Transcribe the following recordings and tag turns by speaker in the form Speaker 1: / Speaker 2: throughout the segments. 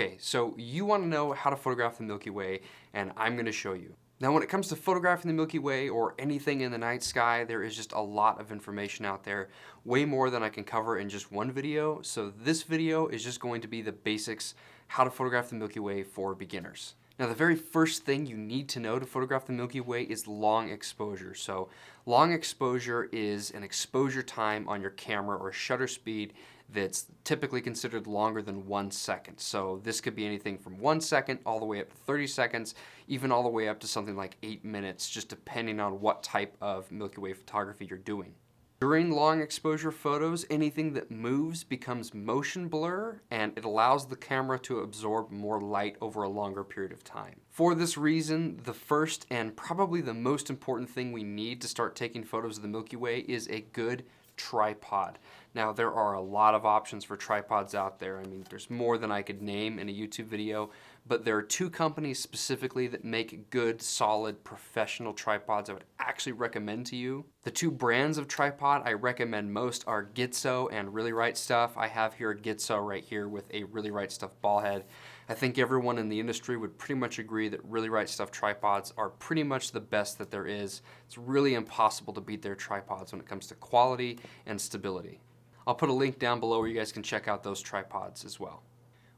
Speaker 1: Okay, so you want to know how to photograph the Milky Way, and I'm going to show you. Now, when it comes to photographing the Milky Way or anything in the night sky, there is just a lot of information out there, way more than I can cover in just one video. So this video is just going to be the basics, how to photograph the Milky Way for beginners. Now, the very first thing you need to know to photograph the Milky Way is long exposure. So long exposure is an exposure time on your camera or shutter speed that's typically considered longer than 1 second. So this could be anything from 1 second all the way up to 30 seconds, even all the way up to something like 8 minutes, just depending on what type of Milky Way photography you're doing. During long exposure photos, anything that moves becomes motion blur, and it allows the camera to absorb more light over a longer period of time. For this reason, the first and probably the most important thing we need to start taking photos of the Milky Way is a good tripod. Now, there are a lot of options for tripods out there. I mean, there's more than I could name in a YouTube video, but there are two companies specifically that make good, solid, professional tripods I would actually recommend to you. The two brands of tripod I recommend most are GITZO and Really Right Stuff. I have here a GITZO right here with a Really Right Stuff ball head. I think everyone in the industry would pretty much agree that Really Right Stuff tripods are pretty much the best that there is. It's really impossible to beat their tripods when it comes to quality and stability. I'll put a link down below where you guys can check out those tripods as well.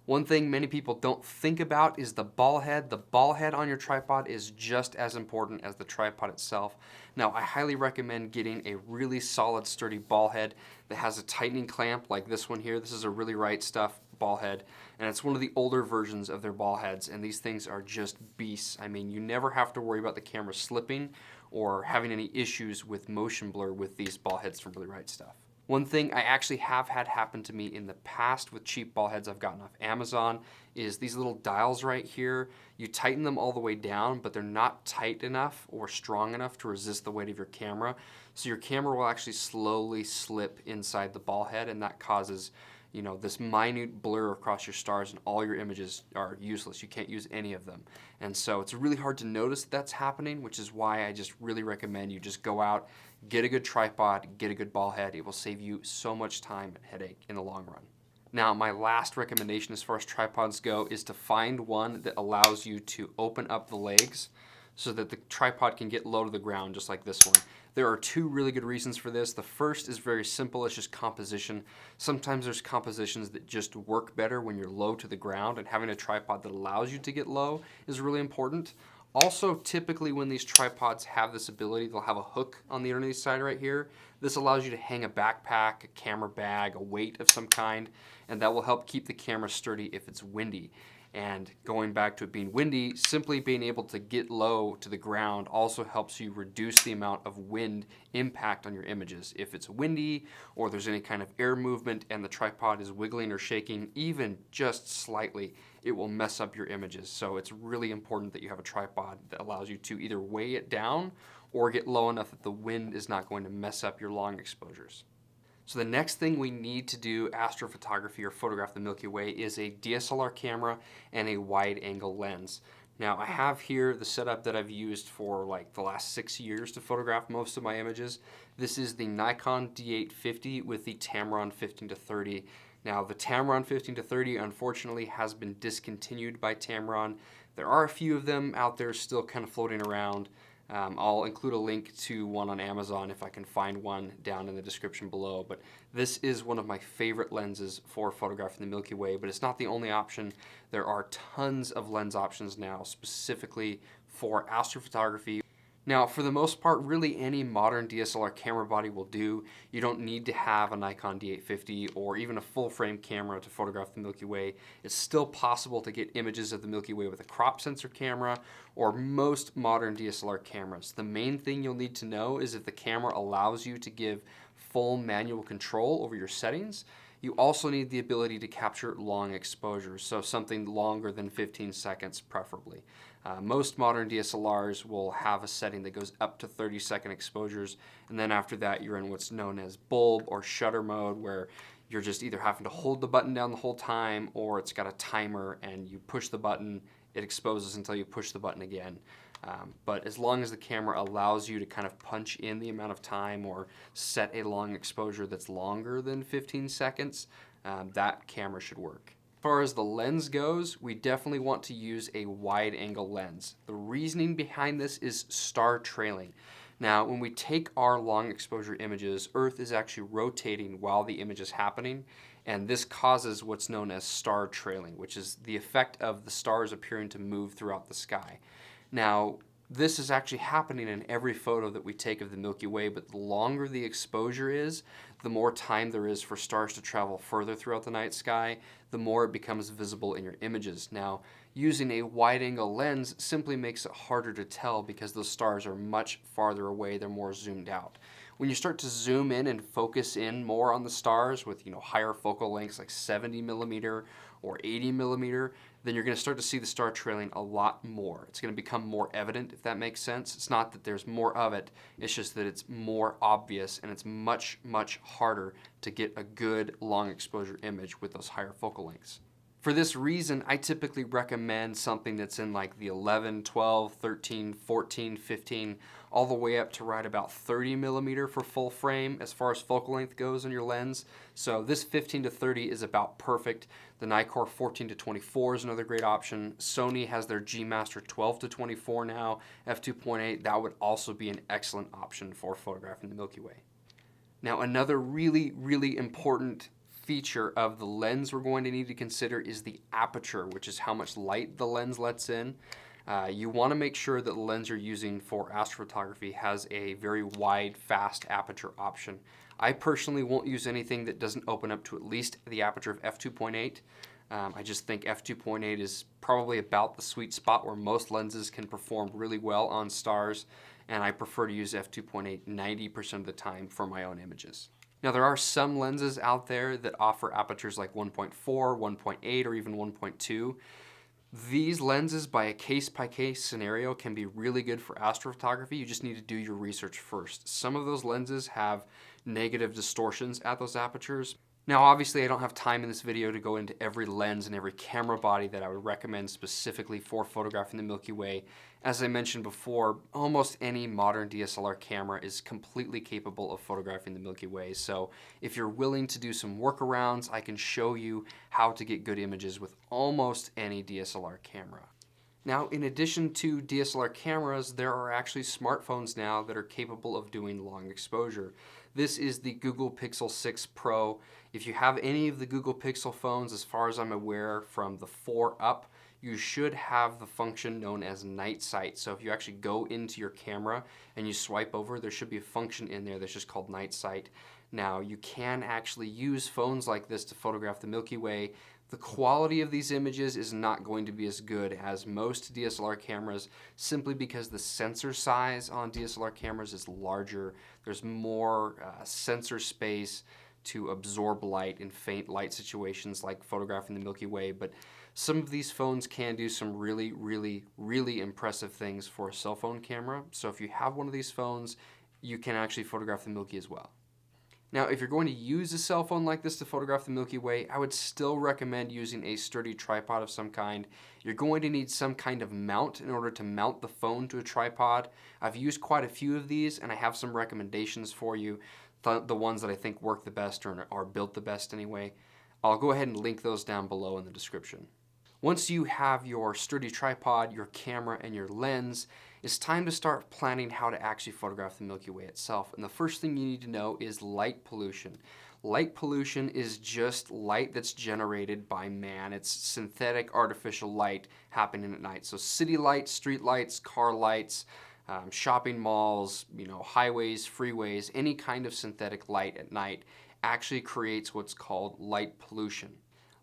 Speaker 1: One thing many people don't think about is the ball head. The ball head on your tripod is just as important as the tripod itself. Now, I highly recommend getting a really solid, sturdy ball head that has a tightening clamp like this one here. This is a Really Right Stuff ball head, and it's one of the older versions of their ball heads, and these things are just beasts. I mean, you never have to worry about the camera slipping or having any issues with motion blur with these ball heads from Really Right Stuff. One thing I actually have had happen to me in the past with cheap ball heads I've gotten off Amazon is these little dials right here. You tighten them all the way down, but they're not tight enough or strong enough to resist the weight of your camera. So your camera will actually slowly slip inside the ball head, and that causes, you know, this minute blur across your stars, and all your images are useless. You can't use any of them. And so it's really hard to notice that's happening, which is why I just really recommend you just go out, get a good tripod, get a good ball head. It will save you so much time and headache in the long run. Now, my last recommendation as far as tripods go is to find one that allows you to open up the legs so that the tripod can get low to the ground, just like this one. There are two really good reasons for this. The first is very simple, it's just composition. Sometimes there's compositions that just work better when you're low to the ground, and having a tripod that allows you to get low is really important. Also, typically when these tripods have this ability, they'll have a hook on the underneath side right here. This allows you to hang a backpack, a camera bag, a weight of some kind, and that will help keep the camera sturdy if it's windy. And going back to it being windy, simply being able to get low to the ground also helps you reduce the amount of wind impact on your images. If it's windy or there's any kind of air movement and the tripod is wiggling or shaking, even just slightly, it will mess up your images. So it's really important that you have a tripod that allows you to either weigh it down or get low enough that the wind is not going to mess up your long exposures. So the next thing we need to do astrophotography or photograph the Milky Way is a DSLR camera and a wide angle lens. Now, I have here the setup that I've used for like the last 6 years to photograph most of my images. This is the Nikon D850 with the Tamron 15-30. Now, the Tamron 15-30 unfortunately has been discontinued by Tamron. There are a few of them out there still kind of floating around. I'll include a link to one on Amazon if I can find one down in the description below. But this is one of my favorite lenses for photographing the Milky Way, but it's not the only option. There are tons of lens options now specifically for astrophotography. Now, for the most part, really any modern DSLR camera body will do. You don't need to have a Nikon D850 or even a full-frame camera to photograph the Milky Way. It's still possible to get images of the Milky Way with a crop sensor camera or most modern DSLR cameras. The main thing you'll need to know is if the camera allows you to give full manual control over your settings. You also need the ability to capture long exposures, so something longer than 15 seconds preferably. Most modern DSLRs will have a setting that goes up to 30-second exposures, and then after that you're in what's known as bulb or shutter mode, where you're just either having to hold the button down the whole time or it's got a timer and you push the button, it exposes until you push the button again. But as long as the camera allows you to kind of punch in the amount of time or set a long exposure that's longer than 15 seconds, that camera should work. As far as the lens goes, we definitely want to use a wide angle lens. The reasoning behind this is star trailing. Now, when we take our long exposure images, Earth is actually rotating while the image is happening, and this causes what's known as star trailing, which is the effect of the stars appearing to move throughout the sky. Now, this is actually happening in every photo that we take of the Milky Way, but the longer the exposure is, the more time there is for stars to travel further throughout the night sky, the more it becomes visible in your images. Now, using a wide-angle lens simply makes it harder to tell because those stars are much farther away, they're more zoomed out. When you start to zoom in and focus in more on the stars with higher focal lengths like 70 millimeter or 80 millimeter, then you're going to start to see the star trailing a lot more. It's going to become more evident, if that makes sense. It's not that there's more of it, it's just that it's more obvious and it's much, much harder to get a good long exposure image with those higher focal lengths. For this reason, I typically recommend something that's in like the 11, 12, 13, 14, 15, all the way up to right about 30 millimeter for full frame as far as focal length goes on your lens. So this 15 to 30 is about perfect. The Nikkor 14 to 24 is another great option. Sony has their G Master 12 to 24 now, f2.8. That would also be an excellent option for photographing the Milky Way. Now, another really, really important feature of the lens we're going to need to consider is the aperture, which is how much light the lens lets in. You want to make sure that the lens you're using for astrophotography has a very wide, fast aperture option. I personally won't use anything that doesn't open up to at least the aperture of f2.8. I just think f2.8 is probably about the sweet spot where most lenses can perform really well on stars, and I prefer to use f2.8 90% of the time for my own images. Now, there are some lenses out there that offer apertures like 1.4, 1.8, or even 1.2. These lenses, by a case-by-case scenario, can be really good for astrophotography. You just need to do your research first. Some of those lenses have negative distortions at those apertures. Now, obviously, I don't have time in this video to go into every lens and every camera body that I would recommend specifically for photographing the Milky Way. As I mentioned before, almost any modern DSLR camera is completely capable of photographing the Milky Way. So if you're willing to do some workarounds, I can show you how to get good images with almost any DSLR camera. Now, in addition to DSLR cameras, there are actually smartphones now that are capable of doing long exposure. This is the Google Pixel 6 Pro. If you have any of the Google Pixel phones, as far as I'm aware, from the 4 up, you should have the function known as night sight. So if you actually go into your camera and you swipe over, there should be a function in there that's just called night sight. Now, you can actually use phones like this to photograph the Milky Way. The quality of these images is not going to be as good as most DSLR cameras simply because the sensor size on DSLR cameras is larger. There's more sensor space to absorb light in faint light situations like photographing the Milky Way, but some of these phones can do some really, really, really impressive things for a cell phone camera. So if you have one of these phones, you can actually photograph the Milky as well. Now, if you're going to use a cell phone like this to photograph the Milky Way, I would still recommend using a sturdy tripod of some kind. You're going to need some kind of mount in order to mount the phone to a tripod. I've used quite a few of these, and I have some recommendations for you, the ones that I think work the best or are built the best anyway. I'll go ahead and link those down below in the description. Once you have your sturdy tripod, your camera, and your lens, it's time to start planning how to actually photograph the Milky Way itself. And the first thing you need to know is light pollution. Light pollution is just light that's generated by man. It's synthetic artificial light happening at night. So city lights, street lights, car lights, shopping malls, highways, freeways, any kind of synthetic light at night actually creates what's called light pollution.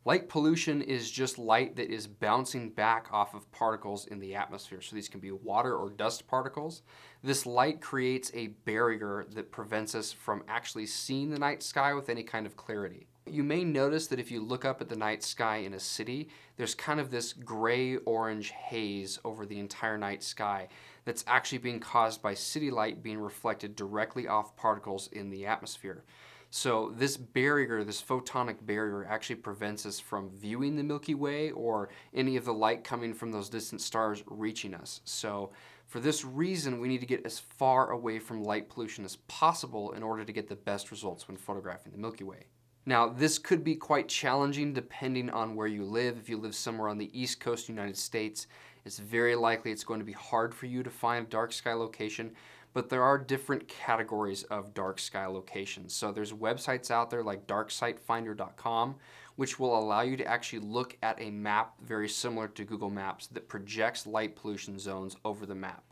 Speaker 1: Light pollution is just light that is bouncing back off of particles in the atmosphere. So these can be water or dust particles. This light creates a barrier that prevents us from actually seeing the night sky with any kind of clarity. You may notice that if you look up at the night sky in a city, there's kind of this gray-orange haze over the entire night sky that's actually being caused by city light being reflected directly off particles in the atmosphere. So this barrier, this photonic barrier, actually prevents us from viewing the Milky Way or any of the light coming from those distant stars reaching us. So for this reason, we need to get as far away from light pollution as possible in order to get the best results when photographing the Milky Way. Now, this could be quite challenging depending on where you live. If you live somewhere on the East Coast United States, it's very likely it's going to be hard for you to find a dark sky location, but there are different categories of dark sky locations. So there's websites out there like darksitefinder.com, which will allow you to actually look at a map very similar to Google Maps that projects light pollution zones over the map.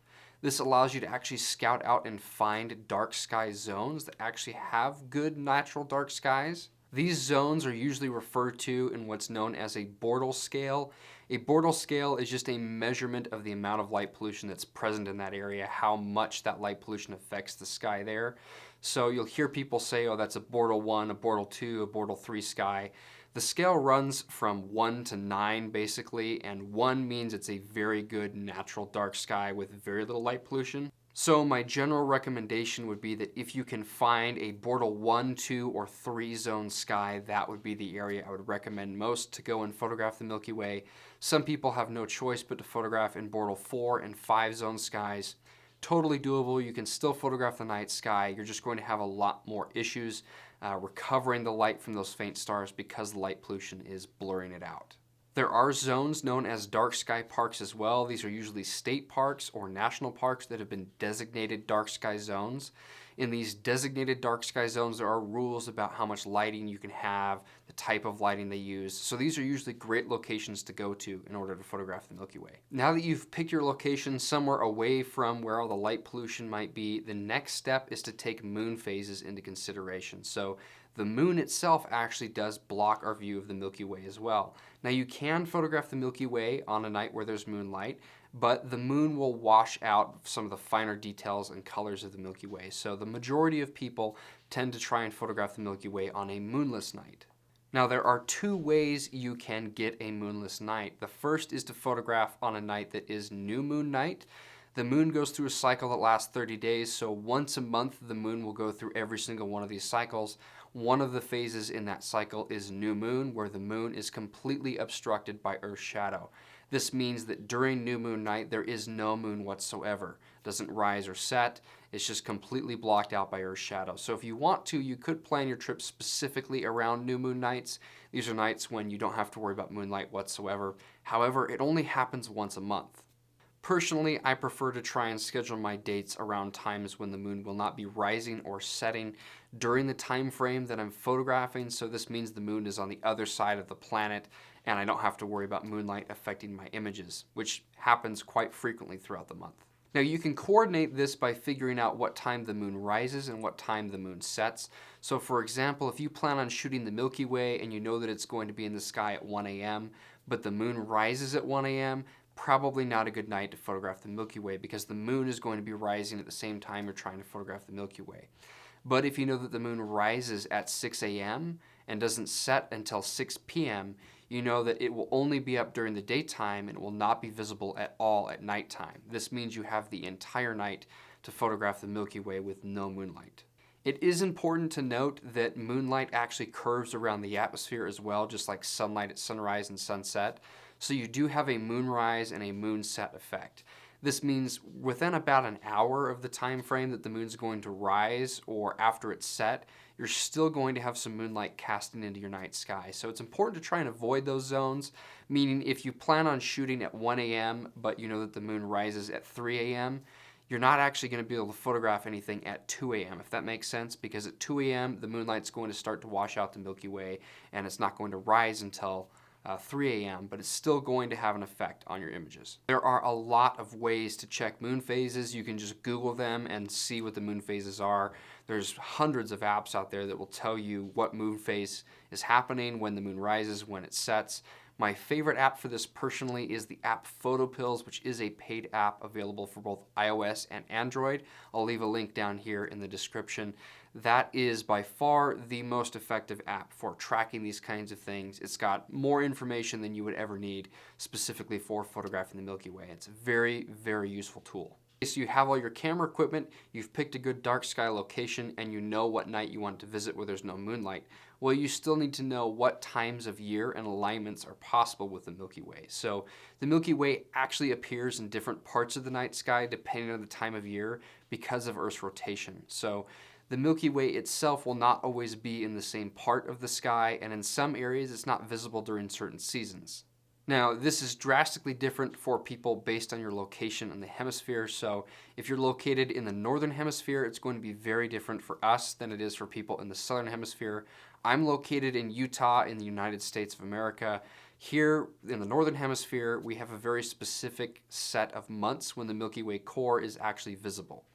Speaker 1: This allows you to actually scout out and find dark sky zones that actually have good natural dark skies. These zones are usually referred to in what's known as a Bortle scale. A Bortle scale is just a measurement of the amount of light pollution that's present in that area, how much that light pollution affects the sky there. So you'll hear people say, oh, that's a Bortle 1, a Bortle 2, a Bortle 3 sky. The scale runs from 1 to 9 basically, and 1 means it's a very good natural dark sky with very little light pollution. So my general recommendation would be that if you can find a Bortle 1, 2, or 3 zone sky, that would be the area I would recommend most to go and photograph the Milky Way. Some people have no choice but to photograph in Bortle 4 and 5 zone skies. Totally doable. You can still photograph the night sky. You're just going to have a lot more issues recovering the light from those faint stars because the light pollution is blurring it out. There are zones known as dark sky parks as well. These are usually state parks or national parks that have been designated dark sky zones. In these designated dark sky zones, there are rules about how much lighting you can have, the type of lighting they use. So these are usually great locations to go to in order to photograph the Milky Way. Now that you've picked your location somewhere away from where all the light pollution might be, the next step is to take moon phases into consideration. So the moon itself actually does block our view of the Milky Way as well. Now you can photograph the Milky Way on a night where there's moonlight, but the moon will wash out some of the finer details and colors of the Milky Way. So the majority of people tend to try and photograph the Milky Way on a moonless night. Now there are 2 ways you can get a moonless night. The first is to photograph on a night that is new moon night. The moon goes through a cycle that lasts 30 days, so once a month the moon will go through every single one of these cycles. One of the phases in that cycle is new moon, where the moon is completely obstructed by Earth's shadow. This means that during new moon night there is no moon whatsoever. It doesn't rise or set, it's just completely blocked out by Earth's shadow. So if you want to, you could plan your trip specifically around new moon nights. These are nights when you don't have to worry about moonlight whatsoever. However, it only happens once a month. Personally, I prefer to try and schedule my dates around times when the moon will not be rising or setting during the time frame that I'm photographing, so this means the moon is on the other side of the planet and I don't have to worry about moonlight affecting my images, which happens quite frequently throughout the month. Now you can coordinate this by figuring out what time the moon rises and what time the moon sets. So for example, if you plan on shooting the Milky Way and you know that it's going to be in the sky at 1 a.m., but the moon rises at 1 a.m., probably not a good night to photograph the Milky Way because the moon is going to be rising at the same time you're trying to photograph the Milky Way. But if you know that the moon rises at 6 a.m. and doesn't set until 6 p.m., you know that it will only be up during the daytime and it will not be visible at all at nighttime. This means you have the entire night to photograph the Milky Way with no moonlight. It is important to note that moonlight actually curves around the atmosphere as well, just like sunlight at sunrise and sunset. So you do have a moonrise and a moonset effect. This means within about an hour of the time frame that the moon's going to rise or after it's set, you're still going to have some moonlight casting into your night sky. So it's important to try and avoid those zones, meaning if you plan on shooting at 1 a.m. but you know that the moon rises at 3 a.m., you're not actually going to be able to photograph anything at 2 a.m., if that makes sense, because at 2 a.m. the moonlight's going to start to wash out the Milky Way and it's not going to rise until 3 a.m., but it's still going to have an effect on your images. There are a lot of ways to check moon phases. You can just Google them and see what the moon phases are. There's hundreds of apps out there that will tell you what moon phase is happening, when the moon rises, when it sets. My favorite app for this personally is the app PhotoPills, which is a paid app available for both iOS and Android. I'll leave a link down here in the description. That is by far the most effective app for tracking these kinds of things. It's got more information than you would ever need specifically for photographing the Milky Way. It's a very, very useful tool. So you have all your camera equipment, you've picked a good dark sky location, and you know what night you want to visit where there's no moonlight. Well, you still need to know what times of year and alignments are possible with the Milky Way. So the Milky Way actually appears in different parts of the night sky depending on the time of year because of Earth's rotation. So The Milky Way itself will not always be in the same part of the sky, and in some areas it's not visible during certain seasons. Now, this is drastically different for people based on your location in the hemisphere. So if you're located in the northern hemisphere, it's going to be very different for us than it is for people in the southern hemisphere. I'm located in Utah in the United States of America. Here in the northern hemisphere, we have a very specific set of months when the Milky Way core is actually visible.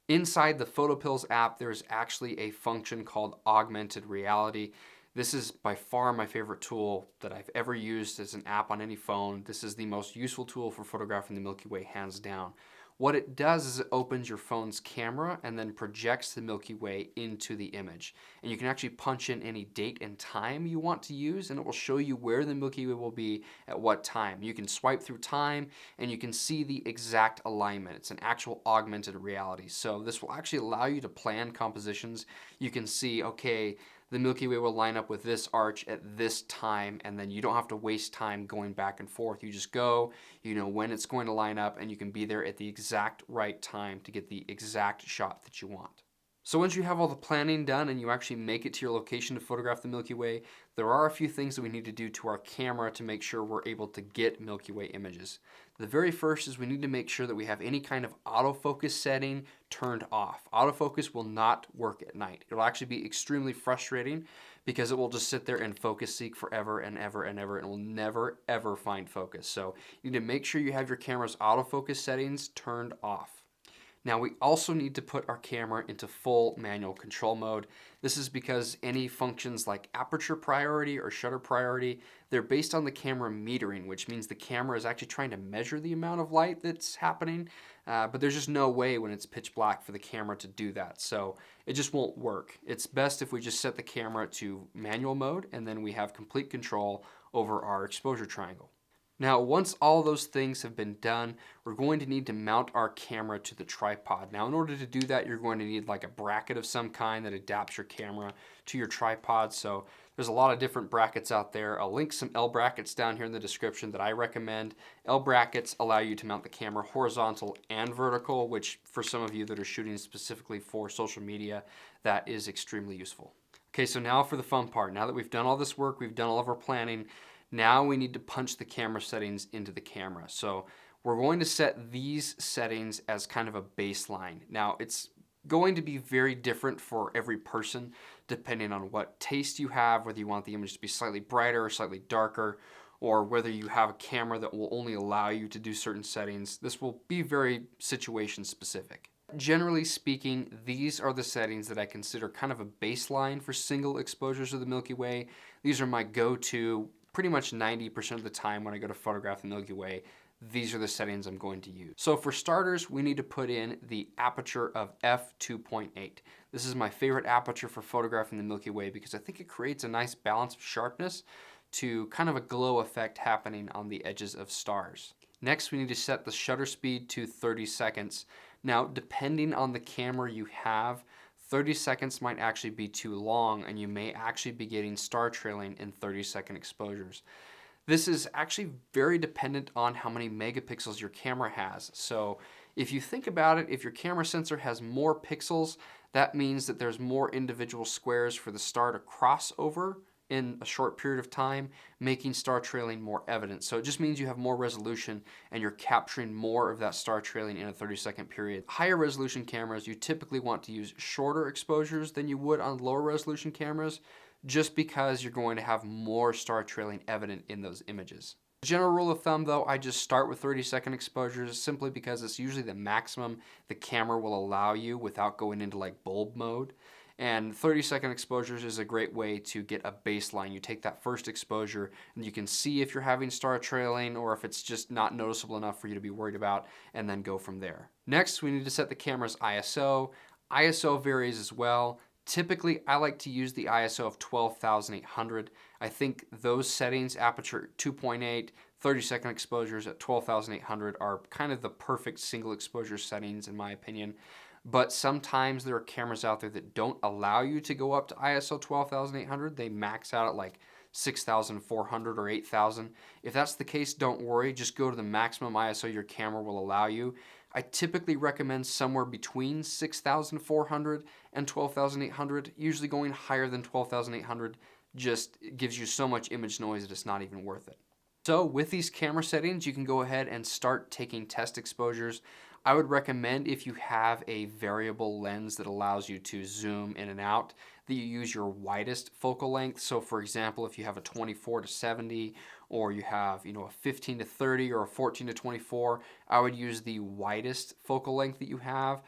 Speaker 1: Inside the PhotoPills app, there's actually a function called augmented reality. This is by far my favorite tool that I've ever used as an app on any phone. This is the most useful tool for photographing the Milky Way, hands down. What it does is it opens your phone's camera and then projects the Milky Way into the image. And you can actually punch in any date and time you want to use, and it will show you where the Milky Way will be at what time. You can swipe through time and you can see the exact alignment. It's an actual augmented reality. So this will actually allow you to plan compositions. You can see, okay, the Milky Way will line up with this arch at this time, and then you don't have to waste time going back and forth. You just go, you know when it's going to line up, and you can be there at the exact right time to get the exact shot that you want. So once you have all the planning done and you actually make it to your location to photograph the Milky Way, there are a few things that we need to do to our camera to make sure we're able to get Milky Way images. The very first is we need to make sure that we have any kind of autofocus setting turned off. Autofocus will not work at night. It'll actually be extremely frustrating because it will just sit there and focus seek forever and ever and ever, and will never ever find focus. So you need to make sure you have your camera's autofocus settings turned off. Now we also need to put our camera into full manual control mode. This is because any functions like aperture priority or shutter priority, they're based on the camera metering, which means the camera is actually trying to measure the amount of light that's happening, but there's just no way when it's pitch black for the camera to do that. So it just won't work. It's best if we just set the camera to manual mode and then we have complete control over our exposure triangle. Now, once all those things have been done, we're going to need to mount our camera to the tripod. Now, in order to do that, you're going to need like a bracket of some kind that adapts your camera to your tripod. So there's a lot of different brackets out there. I'll link some L brackets down here in the description that I recommend. L brackets allow you to mount the camera horizontal and vertical, which for some of you that are shooting specifically for social media, that is extremely useful. Okay, so now for the fun part. Now that we've done all this work, we've done all of our planning, now we need to punch the camera settings into the camera. So we're going to set these settings as kind of a baseline. Now it's going to be very different for every person depending on what taste you have, whether you want the image to be slightly brighter or slightly darker, or whether you have a camera that will only allow you to do certain settings. This will be very situation specific. Generally speaking, these are the settings that I consider kind of a baseline for single exposures of the Milky Way. These are my go-to pretty much 90% of the time when I go to photograph the Milky Way. These are the settings I'm going to use. So for starters, we need to put in the aperture of f2.8. This is my favorite aperture for photographing the Milky Way because I think it creates a nice balance of sharpness to kind of a glow effect happening on the edges of stars. Next, we need to set the shutter speed to 30 seconds. Now, depending on the camera you have, 30 seconds might actually be too long, and you may actually be getting star trailing in 30-second exposures. This is actually very dependent on how many megapixels your camera has. So if you think about it, if your camera sensor has more pixels, that means that there's more individual squares for the star to cross over in a short period of time, making star trailing more evident. So it just means you have more resolution and you're capturing more of that star trailing in a 30-second period. Higher resolution cameras, you typically want to use shorter exposures than you would on lower resolution cameras, just because you're going to have more star trailing evident in those images. General rule of thumb though, I just start with 30-second exposures simply because it's usually the maximum the camera will allow you without going into like bulb mode. And 30-second exposures is a great way to get a baseline. You take that first exposure and you can see if you're having star trailing or if it's just not noticeable enough for you to be worried about, and then go from there. Next, we need to set the camera's ISO. ISO varies as well. Typically, I like to use the ISO of 12,800. I think those settings, aperture 2.8, 30-second exposures at 12,800 are kind of the perfect single exposure settings in my opinion. But sometimes there are cameras out there that don't allow you to go up to ISO 12,800. They max out at like 6,400 or 8,000. If that's the case, don't worry. Just go to the maximum ISO your camera will allow you. I typically recommend somewhere between 6,400 and 12,800, usually going higher than 12,800 just gives you so much image noise that it's not even worth it. So with these camera settings, you can go ahead and start taking test exposures. I would recommend, if you have a variable lens that allows you to zoom in and out, that you use your widest focal length. So for example, if you have a 24 to 70, or you have, a 15 to 30 or a 14 to 24, I would use the widest focal length that you have.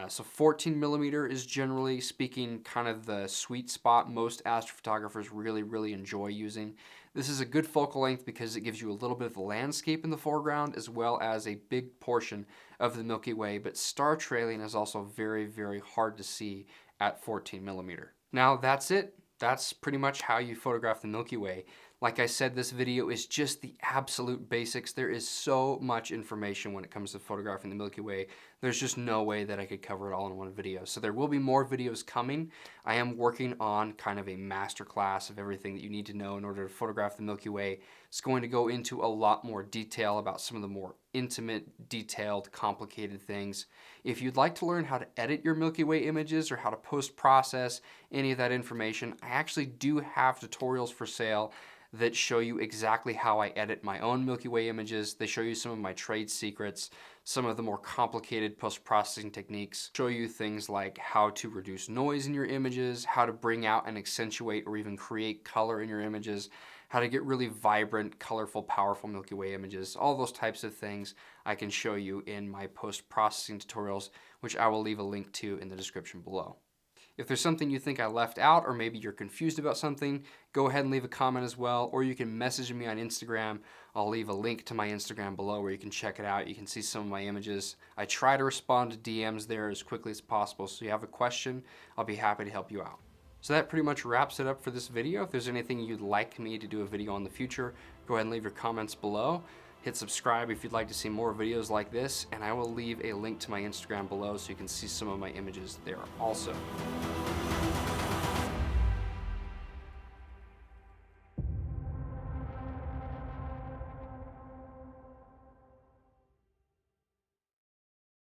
Speaker 1: So 14 millimeter is, generally speaking, kind of the sweet spot most astrophotographers really enjoy using. This is a good focal length because it gives you a little bit of the landscape in the foreground as well as a big portion of the Milky Way, but star trailing is also very hard to see at 14 millimeter. Now that's it. That's pretty much how you photograph the Milky Way. Like I said, this video is just the absolute basics. There is so much information when it comes to photographing the Milky Way. There's just no way that I could cover it all in one video. So there will be more videos coming. I am working on kind of a masterclass of everything that you need to know in order to photograph the Milky Way. It's going to go into a lot more detail about some of the more intimate, detailed, complicated things. If you'd like to learn how to edit your Milky Way images or how to post-process any of that information, I actually do have tutorials for sale that show you exactly how I edit my own Milky Way images. They show you some of my trade secrets, some of the more complicated post-processing techniques, show you things like how to reduce noise in your images, how to bring out and accentuate or even create color in your images, how to get really vibrant, colorful, powerful Milky Way images. All those types of things I can show you in my post-processing tutorials, which I will leave a link to in the description below. If there's something you think I left out, or maybe you're confused about something, go ahead and leave a comment as well, or you can message me on Instagram. I'll leave a link to my Instagram below where you can check it out. You can see some of my images. I try to respond to DMs there as quickly as possible, so if you have a question, I'll be happy to help you out. So that pretty much wraps it up for this video. If there's anything you'd like me to do a video on in the future, go ahead and leave your comments below. Hit subscribe if you'd like to see more videos like this, and I will leave a link to my Instagram below so you can see some of my images there also.